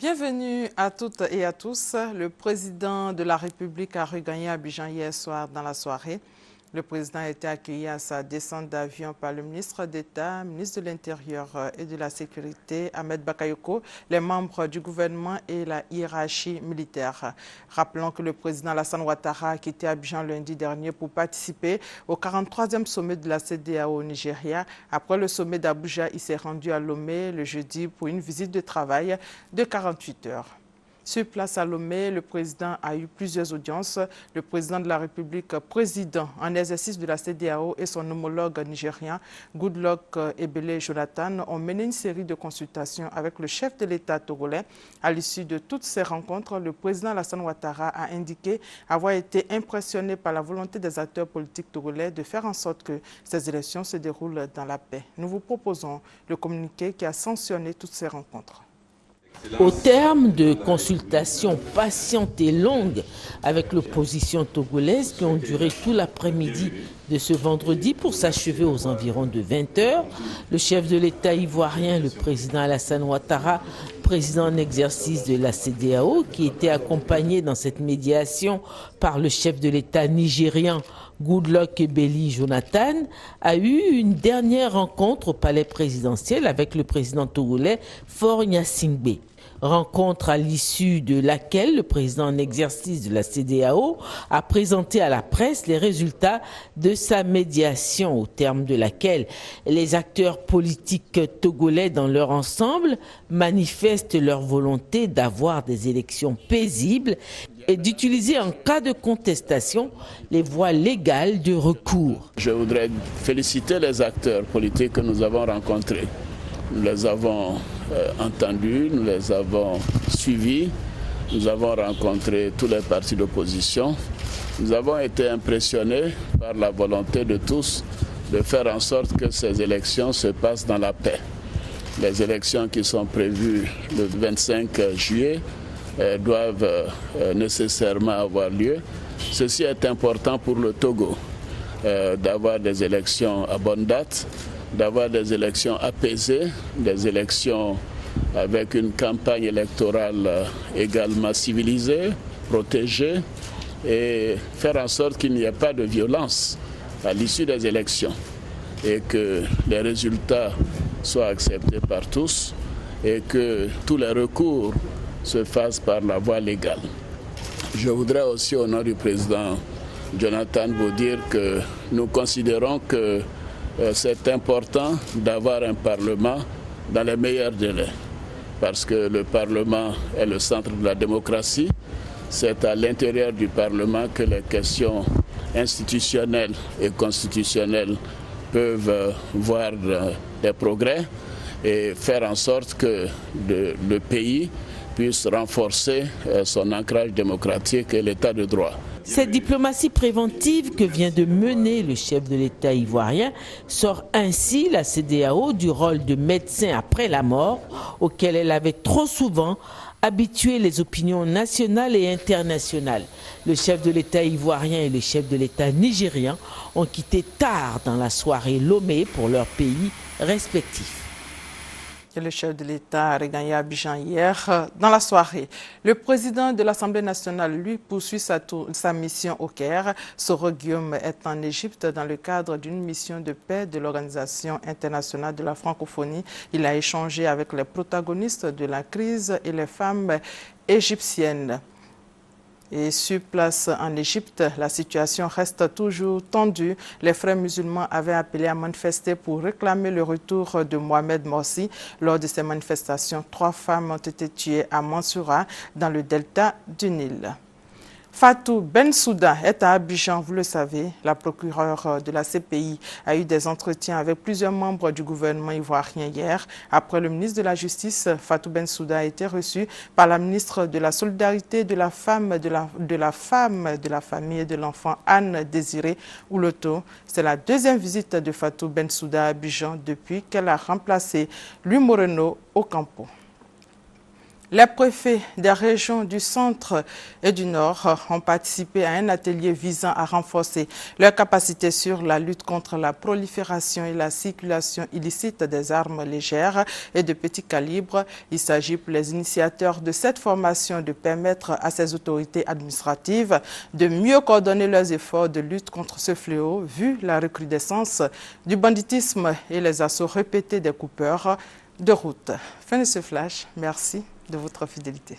Bienvenue à toutes et à tous. Le président de la République a regagné Abidjan hier soir dans la soirée. Le président a été accueilli à sa descente d'avion par le ministre d'État, ministre de l'Intérieur et de la Sécurité, Ahmed Bakayoko, les membres du gouvernement et la hiérarchie militaire. Rappelons que le président Alassane Ouattara a quitté Abidjan lundi dernier pour participer au 43e sommet de la CEDEAO au Nigeria. Après le sommet d'Abuja, il s'est rendu à Lomé le jeudi pour une visite de travail de 48 heures. Sur place à Lomé, le président a eu plusieurs audiences. Le président de la République, président en exercice de la CEDEAO et son homologue nigérien, Goodluck Ebele Jonathan, ont mené une série de consultations avec le chef de l'État togolais. À l'issue de toutes ces rencontres, le président Alassane Ouattara a indiqué avoir été impressionné par la volonté des acteurs politiques togolais de faire en sorte que ces élections se déroulent dans la paix. Nous vous proposons le communiqué qui a sanctionné toutes ces rencontres. Au terme de consultations patientes et longues avec l'opposition togolaise qui ont duré tout l'après-midi de ce vendredi pour s'achever aux environs de 20 heures, le chef de l'État ivoirien, le président Alassane Ouattara, président en exercice de la CEDEAO, qui était accompagné dans cette médiation par le chef de l'État nigérien, Goodluck Ebele Jonathan, a eu une dernière rencontre au palais présidentiel avec le président togolais Faure Gnassingbé. Rencontre à l'issue de laquelle le président en exercice de la CEDEAO a présenté à la presse les résultats de sa médiation, au terme de laquelle les acteurs politiques togolais dans leur ensemble manifestent leur volonté d'avoir des élections paisibles et d'utiliser en cas de contestation les voies légales de recours. Je voudrais féliciter les acteurs politiques que nous avons rencontrés. Nous les avons entendus, nous les avons suivis, nous avons rencontré tous les partis d'opposition. Nous avons été impressionnés par la volonté de tous de faire en sorte que ces élections se passent dans la paix. Les élections qui sont prévues le 25 juillet doivent nécessairement avoir lieu. Ceci est important pour le Togo, d'avoir des élections à bonne date, d'avoir des élections apaisées, des élections avec une campagne électorale également civilisée, protégée, et faire en sorte qu'il n'y ait pas de violence à l'issue des élections et que les résultats soient acceptés par tous et que tous les recours se fassent par la voie légale. Je voudrais aussi, au nom du président Jonathan, vous dire que nous considérons que c'est important d'avoir un Parlement dans les meilleurs délais, parce que le Parlement est le centre de la démocratie. C'est à l'intérieur du Parlement que les questions institutionnelles et constitutionnelles peuvent voir des progrès et faire en sorte que le pays puisse renforcer son ancrage démocratique et l'état de droit. Cette diplomatie préventive que vient de mener le chef de l'État ivoirien sort ainsi la CEDEAO du rôle de médecin après la mort auquel elle avait trop souvent habitué les opinions nationales et internationales. Le chef de l'État ivoirien et le chef de l'État nigérien ont quitté tard dans la soirée Lomé pour leurs pays respectifs. Et le chef de l'État a regagné Abidjan hier dans la soirée. Le président de l'Assemblée nationale, lui, poursuit sa mission au Caire. Soro Guillaume est en Égypte dans le cadre d'une mission de paix de l'Organisation internationale de la francophonie. Il a échangé avec les protagonistes de la crise et les femmes égyptiennes. Et sur place en Égypte, la situation reste toujours tendue. Les frères musulmans avaient appelé à manifester pour réclamer le retour de Mohamed Morsi. Lors de ces manifestations, 3 femmes ont été tuées à Mansoura, dans le delta du Nil. Fatou Bensouda est à Abidjan, vous le savez. La procureure de la CPI a eu des entretiens avec plusieurs membres du gouvernement ivoirien hier. Après le ministre de la Justice, Fatou Bensouda a été reçu par la ministre de la Solidarité, de la Femme, de la Famille et de l'Enfant, Anne Désiré Ouloto. C'est la 2e visite de Fatou Bensouda à Abidjan depuis qu'elle a remplacé Louis Moreno Ocampo. Les préfets des régions du centre et du nord ont participé à un atelier visant à renforcer leurs capacités sur la lutte contre la prolifération et la circulation illicite des armes légères et de petit calibre. Il s'agit pour les initiateurs de cette formation de permettre à ces autorités administratives de mieux coordonner leurs efforts de lutte contre ce fléau, vu la recrudescence du banditisme et les assauts répétés des coupeurs de route. Fin de ce flash. Merci de votre fidélité.